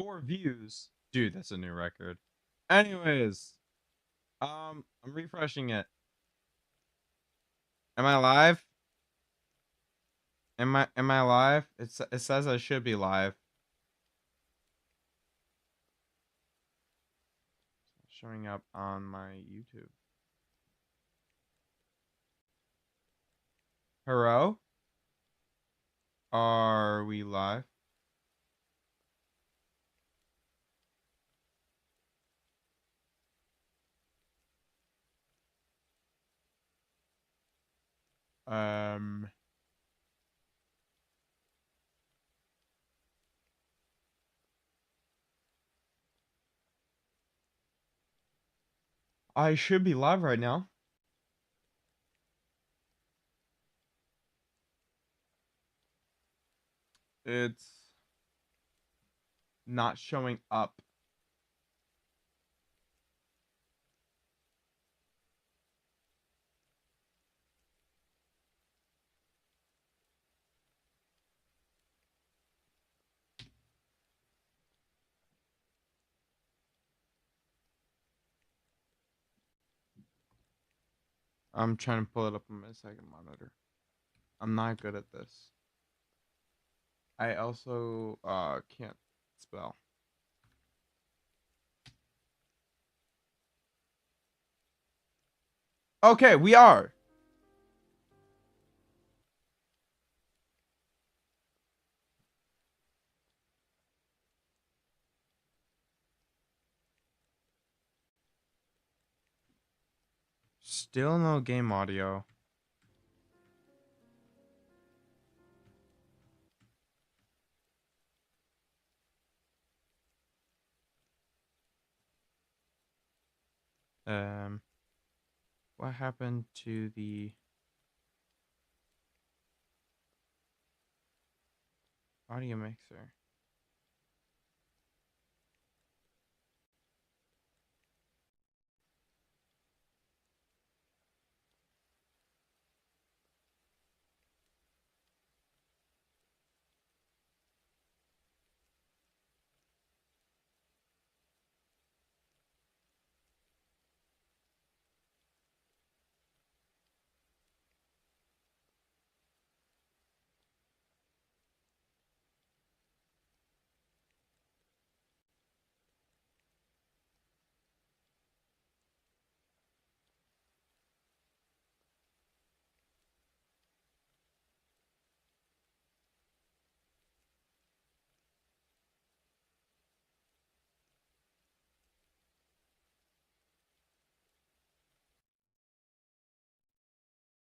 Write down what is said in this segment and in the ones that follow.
4 views. Dude, that's a new record. Anyways, I'm refreshing it. Am I live? Am I live? It says I should be live. Showing up on my YouTube. Hello? Are we live? Um I should be live right now. It's not showing up. I'm trying to pull it up on my second monitor. I'm not good at this. I also can't spell. Okay, we are. Still no game audio. What happened to the audio mixer?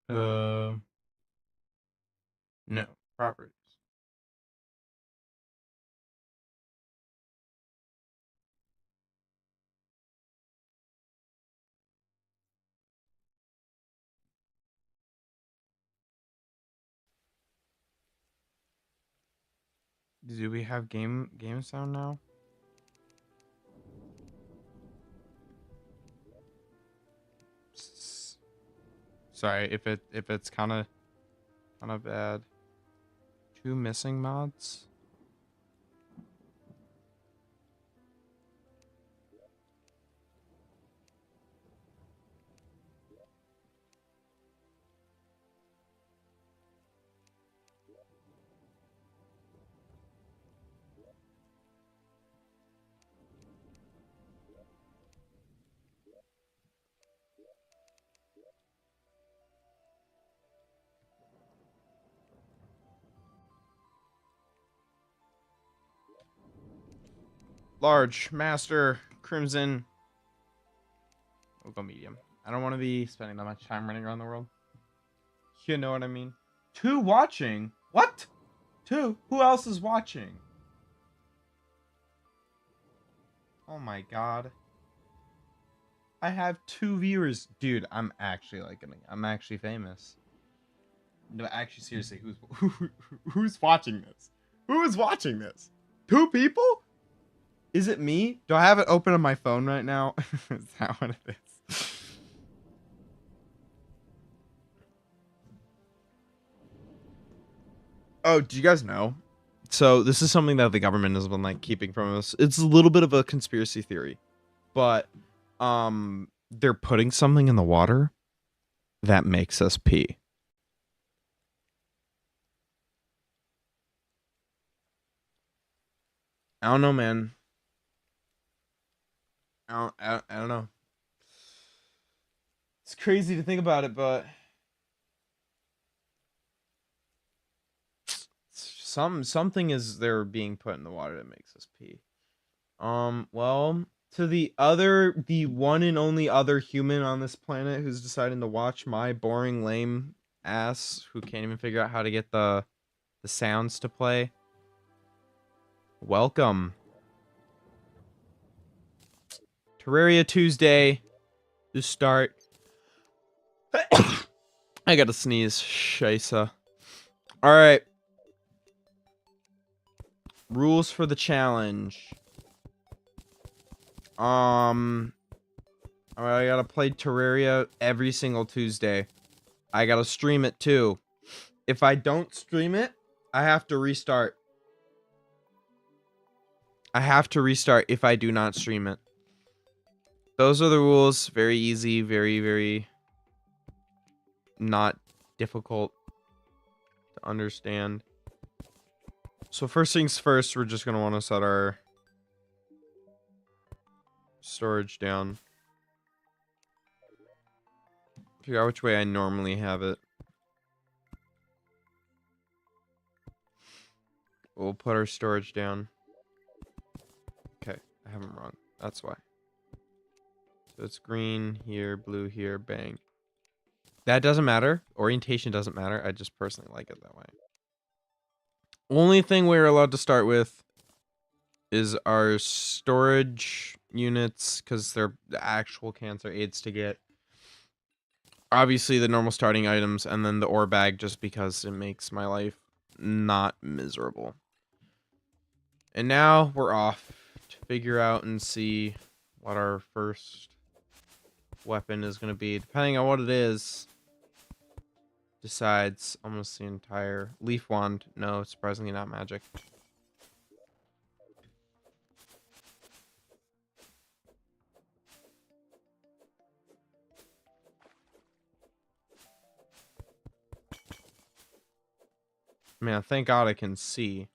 Uh, no. Properties. Do we have game sound now? Sorry if it's kind of bad. 2 missing mods. Large, master, crimson. We'll go medium. I don't want to be spending that much time running around the world. You know what I mean? 2 watching? What? 2? Who else is watching? Oh my god. I have 2 viewers. Dude, I'm actually I'm actually famous. No, actually, seriously, who's watching this? Who is watching this? 2 people? Is it me? Do I have it open on my phone right now? Is that what it is? Oh, do you guys know? So this is something that the government has been like keeping from us. It's a little bit of a conspiracy theory, but they're putting something in the water that makes us pee. I don't know, man. I don't know. It's crazy to think about it, but something is there being put in the water that makes us pee. Well, to the one and only other human on this planet who's deciding to watch my boring, lame ass who can't even figure out how to get the sounds to play. Welcome. Terraria Tuesday to start. I gotta sneeze. Scheisse. Alright. Rules for the challenge. Alright, I gotta play Terraria every single Tuesday. I gotta stream it too. If I don't stream it, I have to restart. I have to restart if I do not stream it. Those are the rules. Very easy. Very, very not difficult to understand. So first things first, we're just going to want to set our storage down. Figure out which way I normally have it. We'll put our storage down. Okay, I have them wrong. That's why. So it's green here, blue here, bang. That doesn't matter. Orientation doesn't matter. I just personally like it that way. Only thing we're allowed to start with is our storage units, because they're the actual cancer aids to get. Obviously, the normal starting items, and then the ore bag, just because it makes my life not miserable. And now we're off to figure out and see what our first weapon is going to be. Depending on what it is, decides almost the entire leaf wand. No, surprisingly not magic. Man, thank God I can see.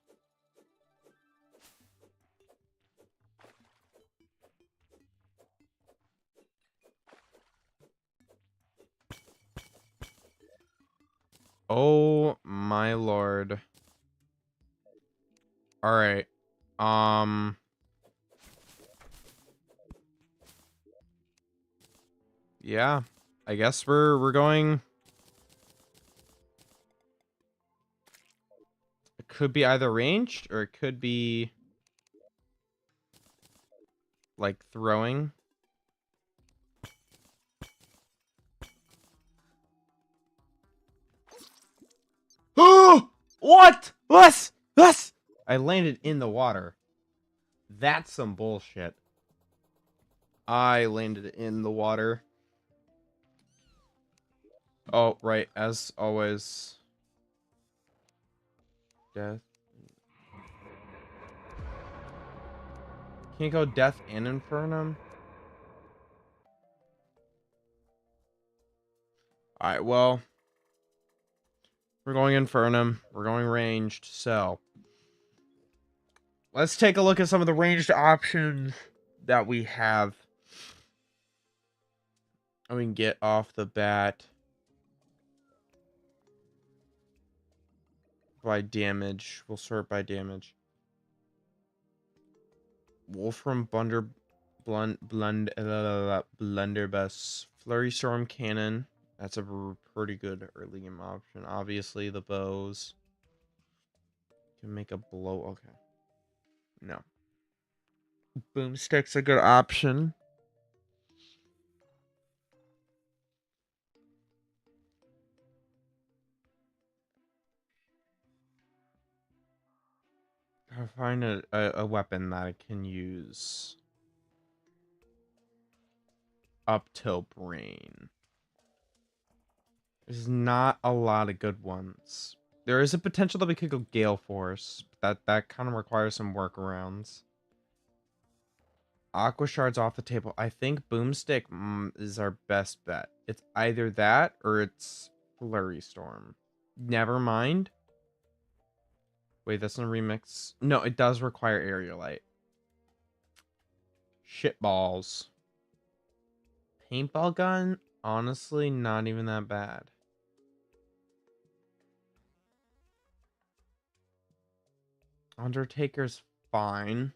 Oh my lord. All right. Yeah. I guess we're going. It could be either ranged or it could be like throwing. Oh! What? What? What? I landed in the water. That's some bullshit. I landed in the water. Oh, right. As always. Death. Can't go death and infurnum? Alright, well. We're going infurnum. We're going ranged, so. Let's take a look at some of the ranged options that we have. And we can get off the bat by damage. We'll sort by damage. Wolfram Blunderbuss. Flurry Storm Cannon. That's a pretty good early game option. Obviously, the bows. Can make a blow. Okay. No. Boomstick's a good option. Gotta find a weapon that I can use. Up till brain. There's not a lot of good ones. There is a potential that we could go Gale Force. That kind of requires some workarounds. Aqua Shard's off the table. I think Boomstick is our best bet. It's either that or it's Flurry Storm. Never mind. Wait, that's not a remix. No, it does require Aerialite. Shitballs. Paintball gun? Honestly, not even that bad. Undertaker's fine.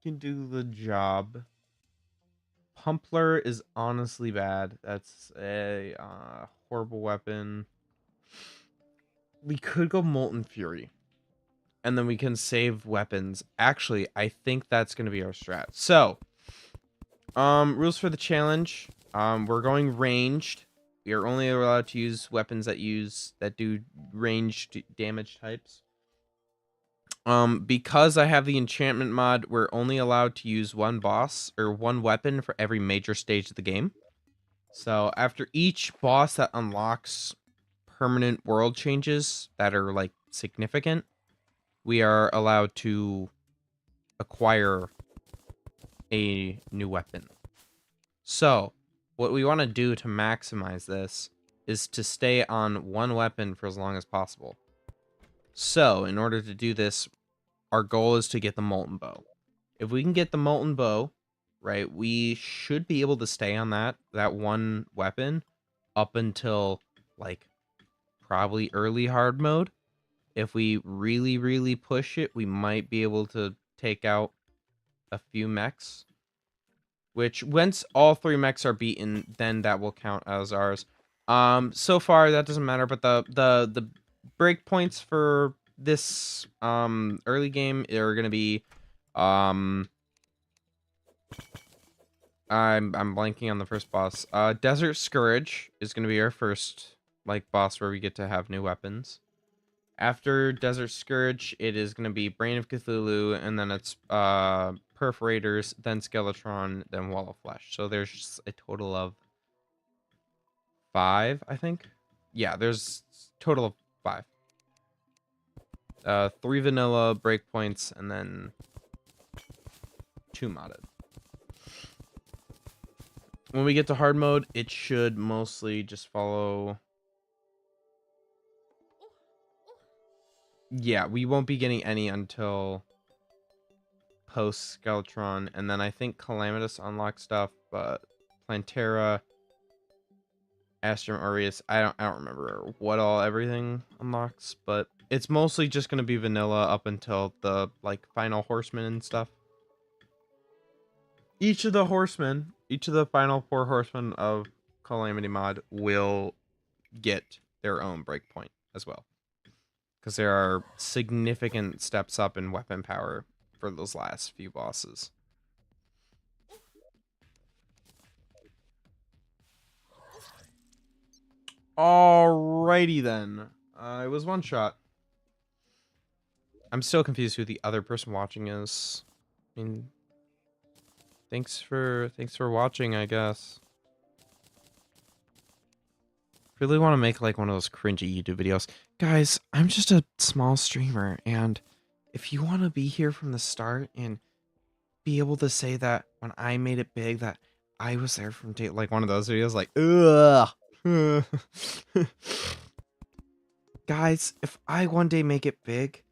Can do the job. Pumpler is honestly bad. That's a horrible weapon. We could go Molten Fury. And then we can save weapons. Actually, I think that's going to be our strat. So, rules for the challenge. We're going ranged. We are only allowed to use weapons that do ranged damage types. Because I have the enchantment mod, we're only allowed to use one boss or one weapon for every major stage of the game. So after each boss that unlocks permanent world changes that are like significant, we are allowed to acquire a new weapon. So what we want to do to maximize this is to stay on one weapon for as long as possible. So in order to do this, our goal is to get the Molten Bow. If we can get the Molten Bow, right, we should be able to stay on that one weapon up until, like, probably early hard mode. If we really, really push it, we might be able to take out a few mechs. Which, once all 3 mechs are beaten, then that will count as ours. So far, that doesn't matter, but the breakpoints for this early game are gonna be I'm blanking on the first boss. Desert Scourge is gonna be our first like boss where we get to have new weapons. After Desert Scourge, it is gonna be Brain of Cthulhu, and then it's Perforators, then Skeletron, then Wall of Flesh. So there's just a total of 5, I think. Yeah, there's total of 5. 3 vanilla breakpoints, and then 2 modded. When we get to hard mode, it should mostly just follow. Yeah, we won't be getting any until post Skeletron, and then I think Calamitous unlocks stuff, but Plantera, Astrum Aureus, I don't remember what all everything unlocks, but it's mostly just gonna be vanilla up until the like final horsemen and stuff. Each of the final 4 horsemen of Calamity mod will get their own breakpoint as well, because there are significant steps up in weapon power for those last few bosses. Alrighty then. It was one shot. I'm still confused who the other person watching is. I mean, thanks for watching, I guess. Really want to make like one of those cringy YouTube videos. Guys, I'm just a small streamer, and if you want to be here from the start and be able to say that when I made it big that I was there from day, like one of those videos, like, ugh. Guys, if I one day make it big,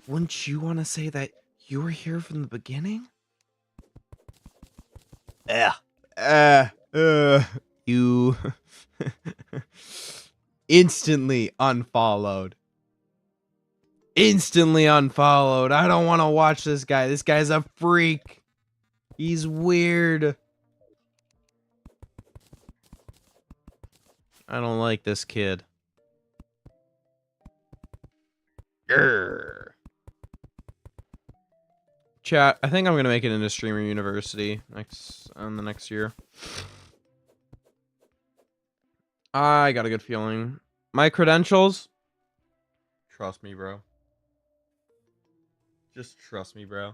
wouldn't you want to say that you were here from the beginning? You instantly unfollowed. Instantly unfollowed. I don't want to watch this guy. This guy's a freak. He's weird. I don't like this kid. Grr. Chat, I think I'm gonna make it into Streamer University the next year. I got a good feeling. My credentials. Trust me, bro. Just trust me, bro.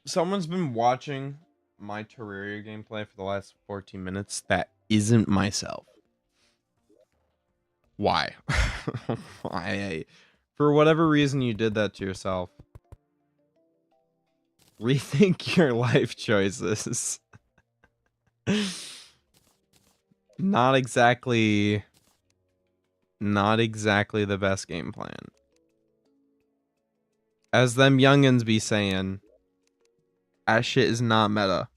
Someone's been watching my Terraria gameplay for the last 14 minutes that isn't myself. Why? Why? For whatever reason you did that to yourself. Rethink your life choices. Not exactly the best game plan. As them youngins be saying, that shit is not meta.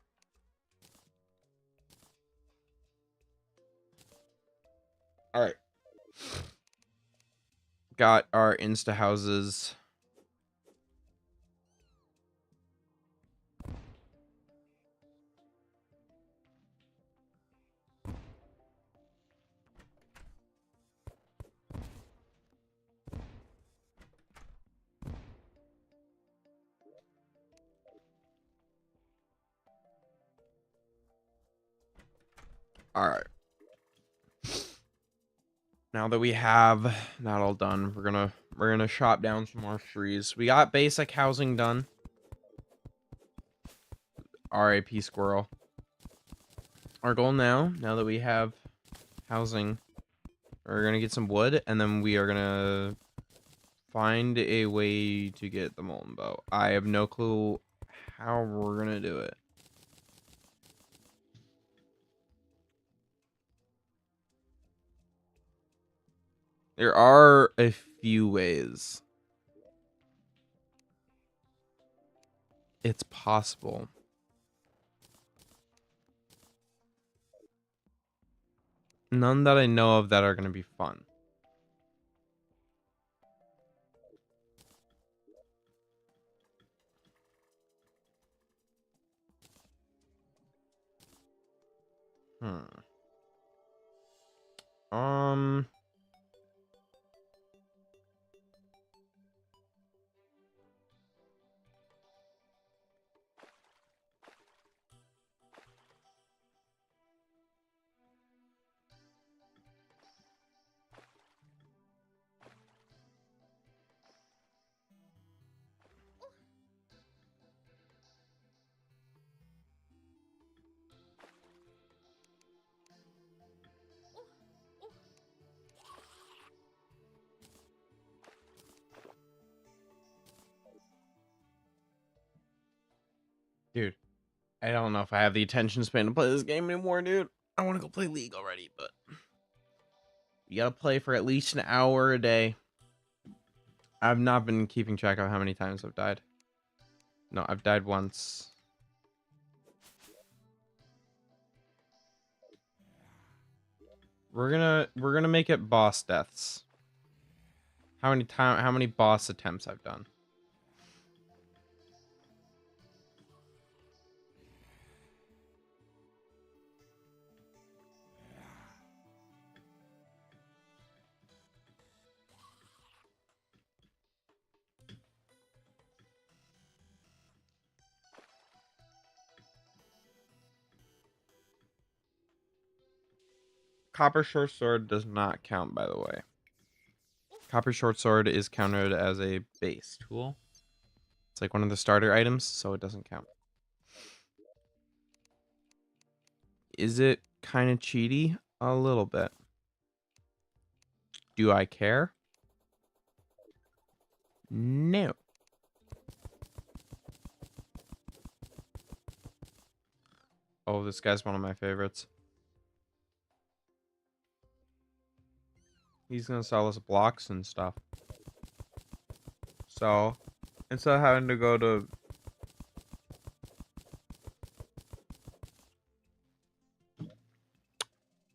Alright. Got our insta houses. Alright. Now that we have that all done, we're gonna shop down some more trees. We got basic housing done. RAP squirrel. Our goal now that we have housing, we're gonna get some wood, and then we are gonna find a way to get the molten bow. I have no clue how we're gonna do it. There are a few ways. It's possible. None that I know of that are gonna be fun. Um, dude, I don't know if I have the attention span to play this game anymore, dude. I want to go play League already, but you gotta play for at least an hour a day. I've not been keeping track of how many times I've died. No, I've died once. We're gonna make it boss deaths. How many boss attempts I've done? Copper short sword does not count, by the way. Copper short sword is counted as a base tool. It's like one of the starter items, so it doesn't count. Is it kind of cheaty? A little bit. Do I care? No. Oh, this guy's one of my favorites. He's gonna sell us blocks and stuff. So, instead of having to go to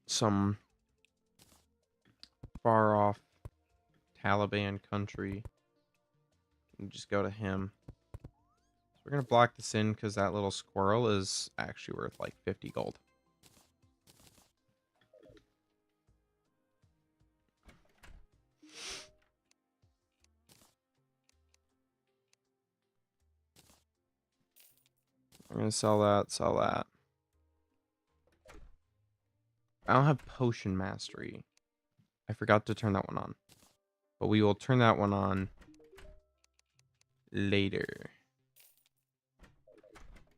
some far off Taliban country, you just go to him. So we're gonna block this in because that little squirrel is actually worth like 50 gold. I'm gonna sell that, sell that. I don't have potion mastery. I forgot to turn that one on. But we will turn that one on later.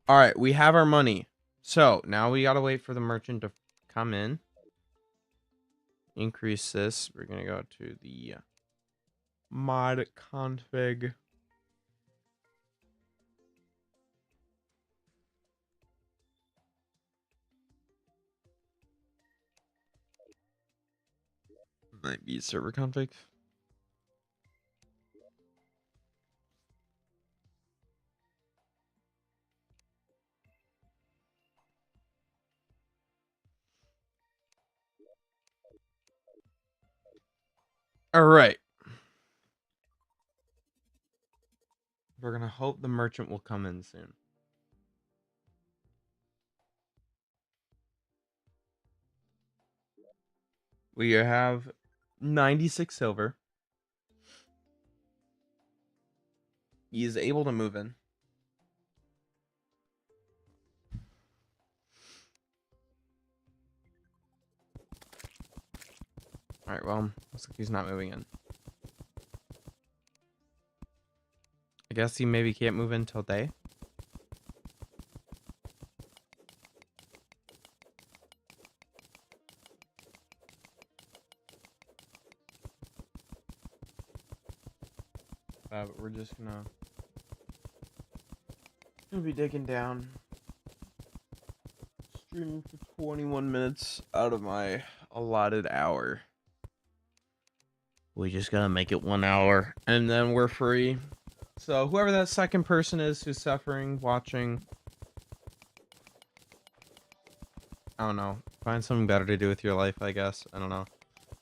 All right, we have our money. So now we gotta wait for the merchant to come in. Increase this. We're gonna go to the mod config. Might be server config. All right. We're gonna hope the merchant will come in soon. We have 96 silver. He is able to move in. All right, well, looks like he's not moving in. I guess he maybe can't move in till day. But we're just gonna be digging down. Streaming for 21 minutes out of my allotted hour. We just gotta make it 1 hour, and then we're free. So whoever that second person is who's suffering, watching, I don't know. Find something better to do with your life, I guess. I don't know.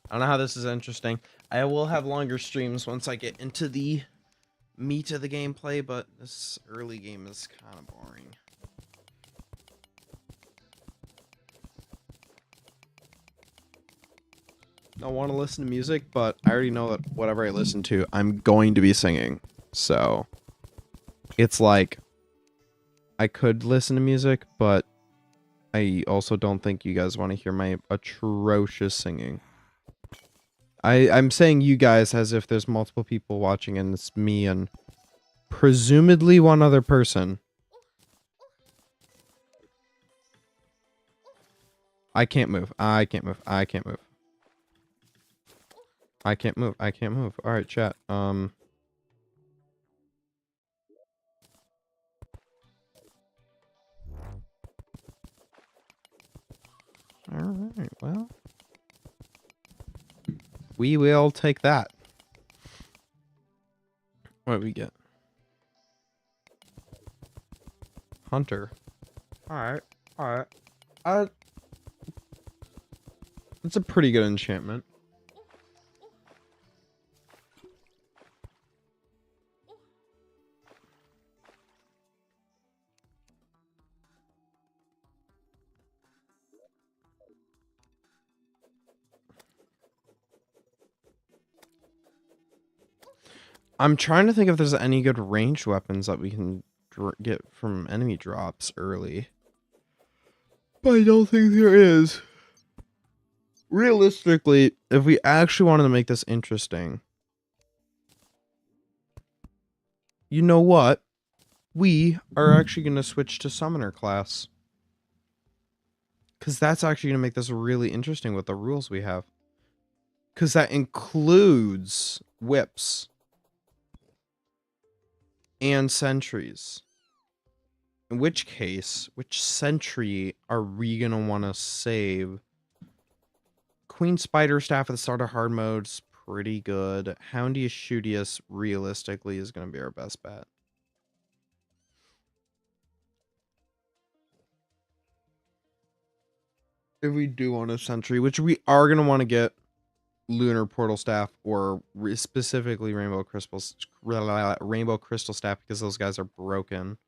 I don't know how this is interesting. I will have longer streams once I get into the meat of the gameplay, but this early game is kind of boring. I want to listen to music, but I already know that whatever I listen to, I'm going to be singing. So it's like I could listen to music, but I also don't think you guys want to hear my atrocious singing. I'm saying you guys as if there's multiple people watching and it's me and presumably one other person. I can't move. I can't move. I can't move. I can't move. I can't move. All right, chat. All right. Well, we will take that. What do we get? Hunter. All right. All right. It's a pretty good enchantment. I'm trying to think if there's any good ranged weapons that we can get from enemy drops early. But I don't think there is. Realistically, if we actually wanted to make this interesting, you know what? We are actually going to switch to summoner class. Because that's actually going to make this really interesting with the rules we have. Because that includes whips and sentries. In which case, which sentry are we going to want to save? Queen Spider Staff at the start of hard mode's pretty good. Houndius Shootius realistically is going to be our best bet. If we do want a sentry, which we are going to want to get Lunar Portal Staff or specifically Rainbow Crystal Staff because those guys are broken.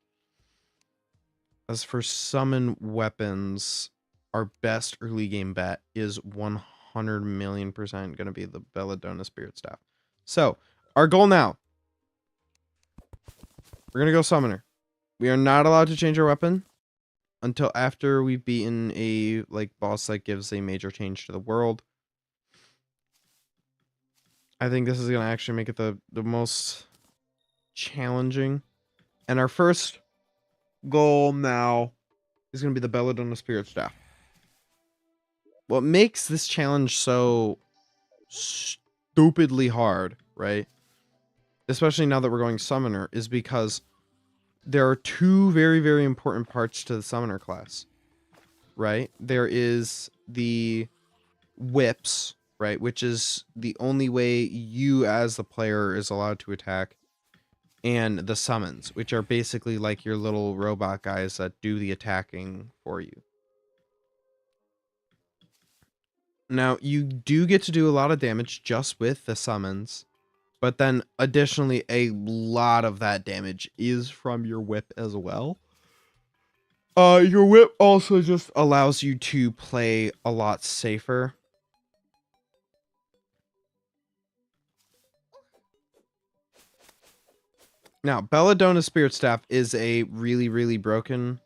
As for summon weapons, our best early game bet is 100,000,000% going to be the Belladonna Spirit Staff. So, our goal now. We're going to go Summoner. We are not allowed to change our weapon until after we've beaten a boss that gives a major change to the world. I think this is going to actually make it the most challenging. And our first goal now is going to be the Belladonna Spirit Staff. What makes this challenge so stupidly hard, right? Especially now that we're going Summoner, is because there are two very, very important parts to the Summoner class, right? There is the whips, right? Which is the only way you as the player is allowed to attack. And the summons, which are basically like your little robot guys that do the attacking for you. Now, you do get to do a lot of damage just with the summons, but then additionally, a lot of that damage is from your whip as well. Your whip also just allows you to play a lot safer. Now, Belladonna Spirit Staff is a really, really broken,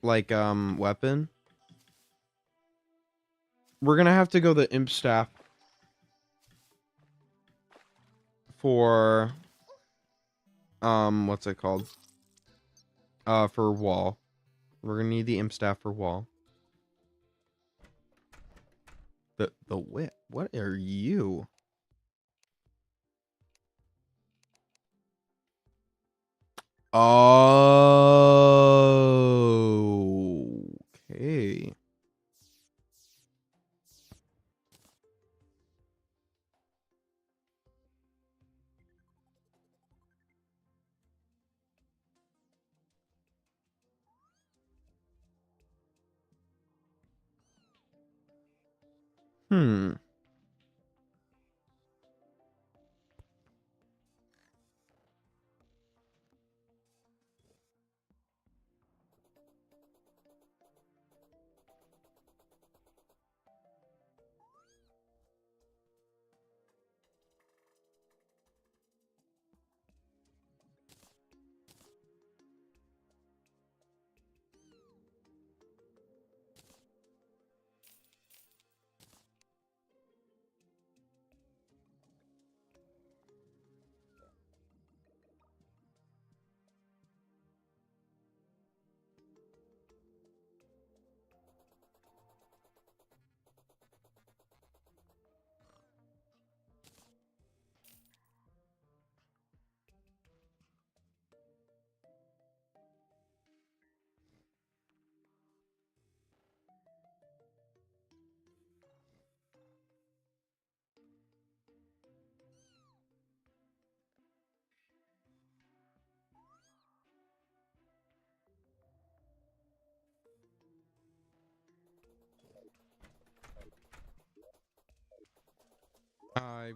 like, weapon. We're gonna have to go the Imp Staff for, what's it called? For wall. We're gonna need the Imp Staff for wall. The whip? What are you? Oh, okay. Hmm.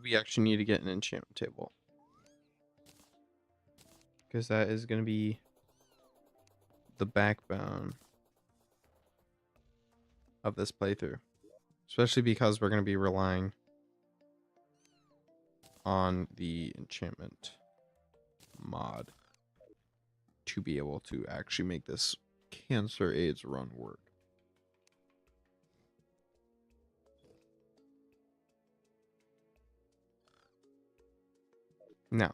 We actually need to get an enchantment table. Because that is going to be the backbone of this playthrough. Especially because we're going to be relying on the enchantment mod to be able to actually make this Cancer AIDS run work. Now,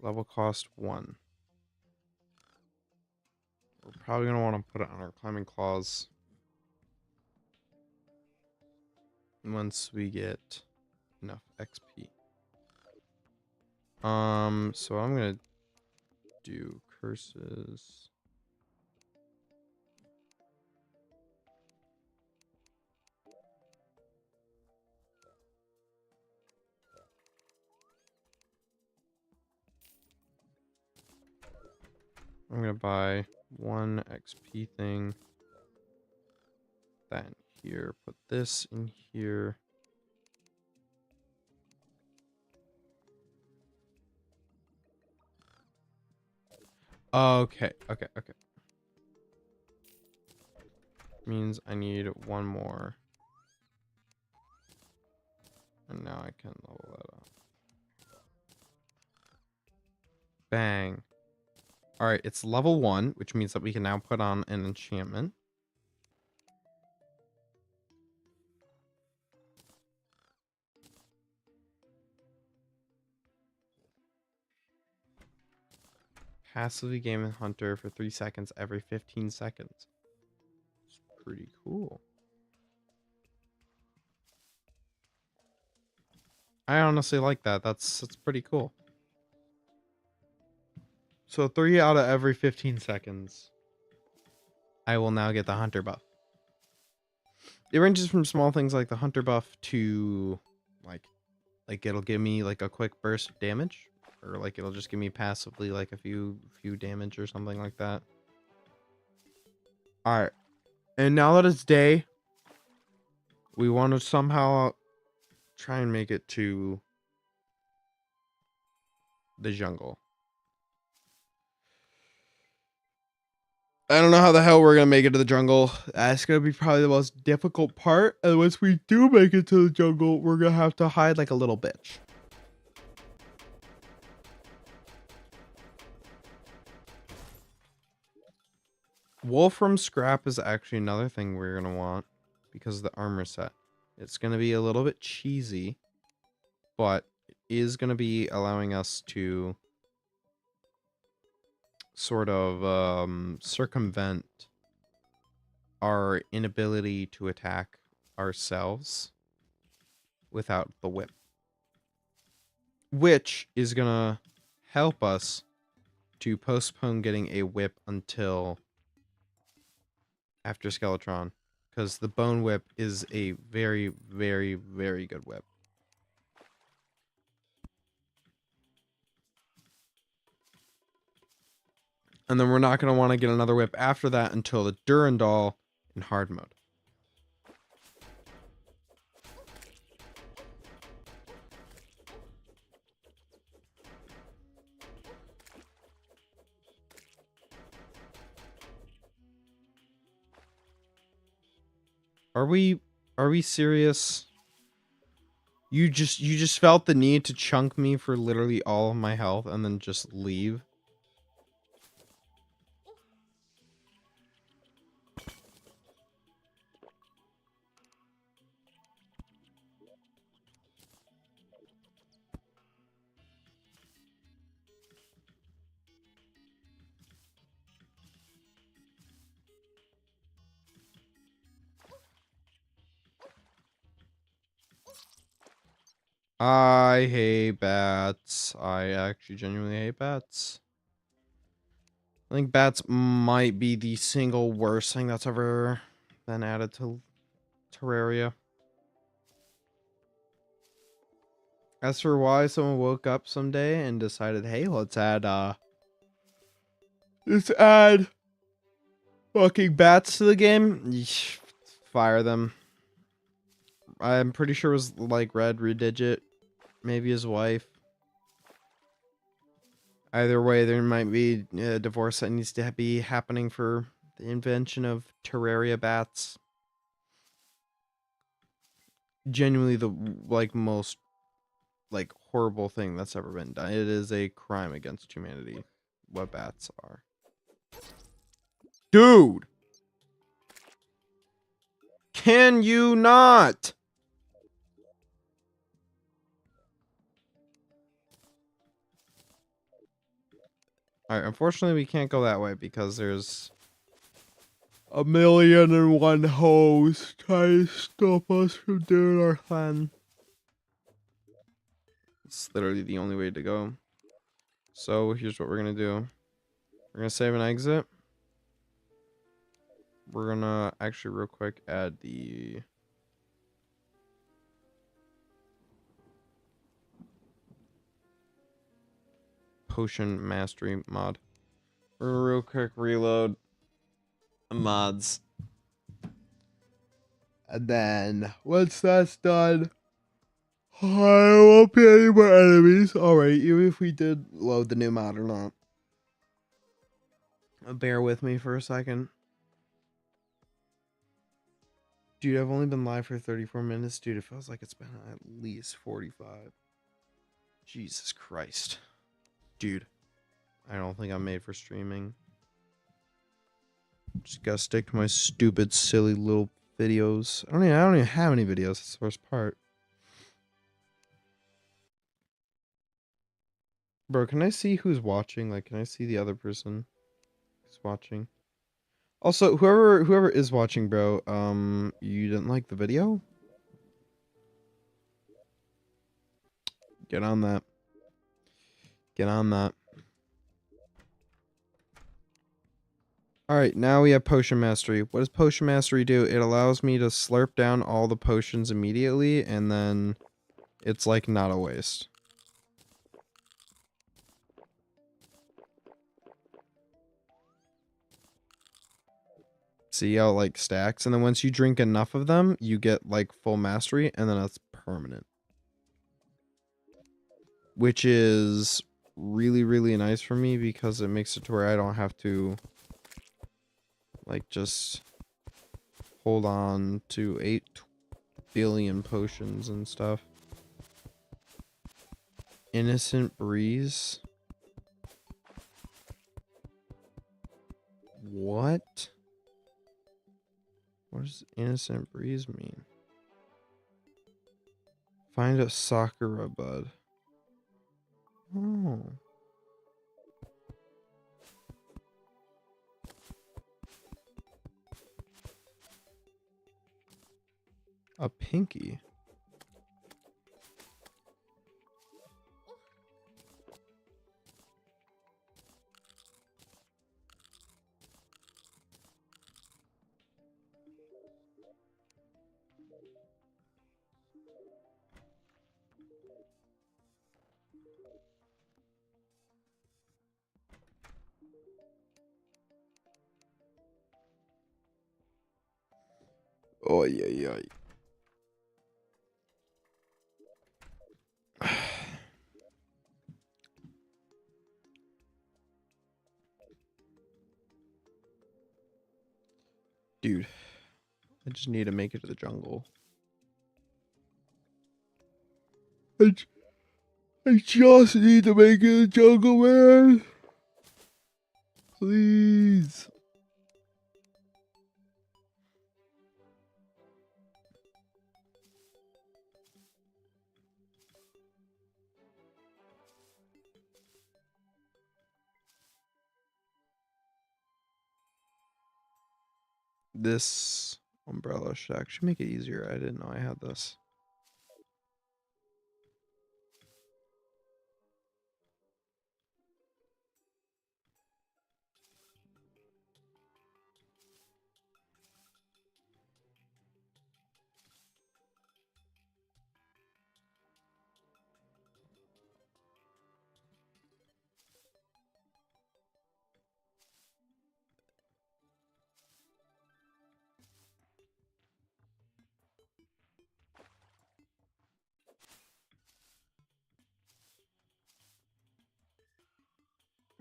level cost 1. We're probably going to want to put it on our climbing claws once we get enough XP. So I'm going to do curses. I'm going to buy 1 XP thing. That in here. Put this in here. Okay. Means I need 1 more. And now I can level that up. Bang. Alright, it's level 1, which means that we can now put on an enchantment. Passively game and hunter for 3 seconds every 15 seconds. It's pretty cool. I honestly like that. That's pretty cool. So 3 out of every 15 seconds, I will now get the hunter buff. It ranges from small things like the hunter buff to like it'll give me like a quick burst of damage, or like it'll just give me passively like a few damage or something like that. All right, and now that it's day, we want to somehow try and make it to the jungle. I don't know how the hell we're gonna make it to the jungle. That's gonna be probably the most difficult part. And once we do make it to the jungle, we're gonna have to hide like a little bitch. Wolfram scrap is actually another thing we're gonna want because of the armor set. It's gonna be a little bit cheesy, but it is gonna be allowing us to sort of circumvent our inability to attack ourselves without the whip, which is gonna help us to postpone getting a whip until after Skeletron, because the bone whip is a very, very, very good whip. And then we're not going to want to get another whip after that until the Durandal in hard mode. Are we serious? You just felt the need to chunk me for literally all of my health and then just leave? I hate bats. I actually genuinely hate bats. I think bats might be the single worst thing that's ever been added to Terraria. As for why someone woke up someday and decided, hey, let's add fucking bats to the game, yeesh, fire them. I'm pretty sure it was like Red Redigit, maybe his wife. Either way, there might be a divorce that needs to be happening for the invention of Terraria bats. Genuinely the like most like horrible thing that's ever been done. It is a crime against humanity what bats are. Dude! Can you not? Alright, unfortunately we can't go that way because there's 1,000,001 hoes trying to stop us from doing our plan. It's literally the only way to go. So here's what we're gonna do. We're gonna save and exit. We're gonna actually real quick add the potion mastery mod. We're gonna real quick reload mods. And then once that's done, I won't be any more enemies. Alright, even if we did load the new mod or not. Bear with me for a second. Dude, I've only been live for 34 minutes. Dude, it feels like it's been at least 45. Jesus Christ. Dude, I don't think I'm made for streaming. Just gotta stick to my stupid, silly little videos. I don't even have any videos. That's the worst part. Bro, can I see who's watching? Like, can I see the other person who's watching? Also, whoever is watching, bro, you didn't like the video? Get on that. Get on that. Alright, now we have Potion Mastery. What does Potion Mastery do? It allows me to slurp down all the potions immediately, and then it's like not a waste. See how it like stacks? And then once you drink enough of them, you get like full mastery, and then it's permanent. Which is really, really nice for me because it makes it to where I don't have to like just hold on to 8 billion potions and stuff. Innocent Breeze? What? What does Innocent Breeze mean? Find a Sakura bud. Oh. A pinky. Oh yeah. Dude, I just need to make it to the jungle. I just need to make it to the jungle, man. Please. This umbrella should actually make it easier. I didn't know I had this.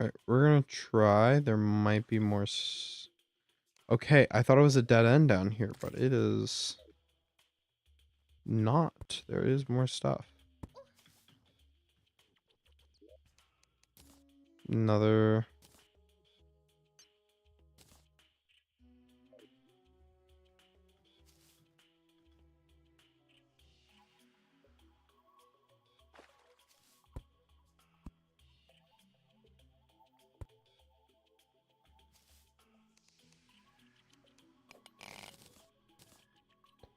Alright, we're gonna try. There might be more. Okay, I thought it was a dead end down here, but it is not. There is more stuff. Another.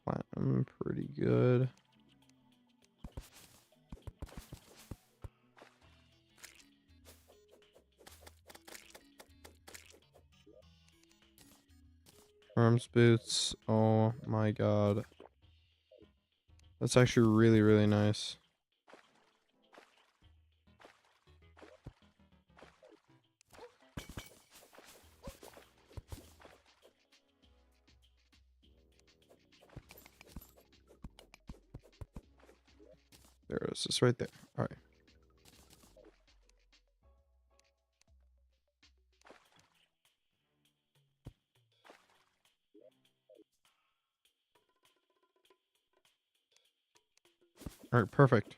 Platinum, pretty good. Arms boots. Oh my god. That's actually really, really nice. There it is. It's right there. Alright. Alright, perfect.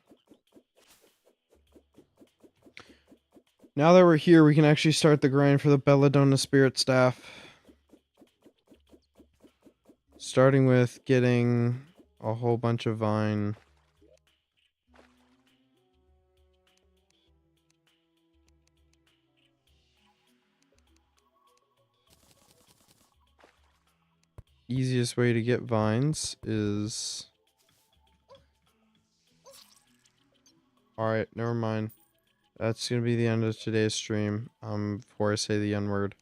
Now that we're here, we can actually start the grind for the Belladonna Spirit Staff. Starting with getting a whole bunch of vine. easiest way to get vines is... Alright, never mind. That's gonna be the end of today's stream. Before I say the N-word.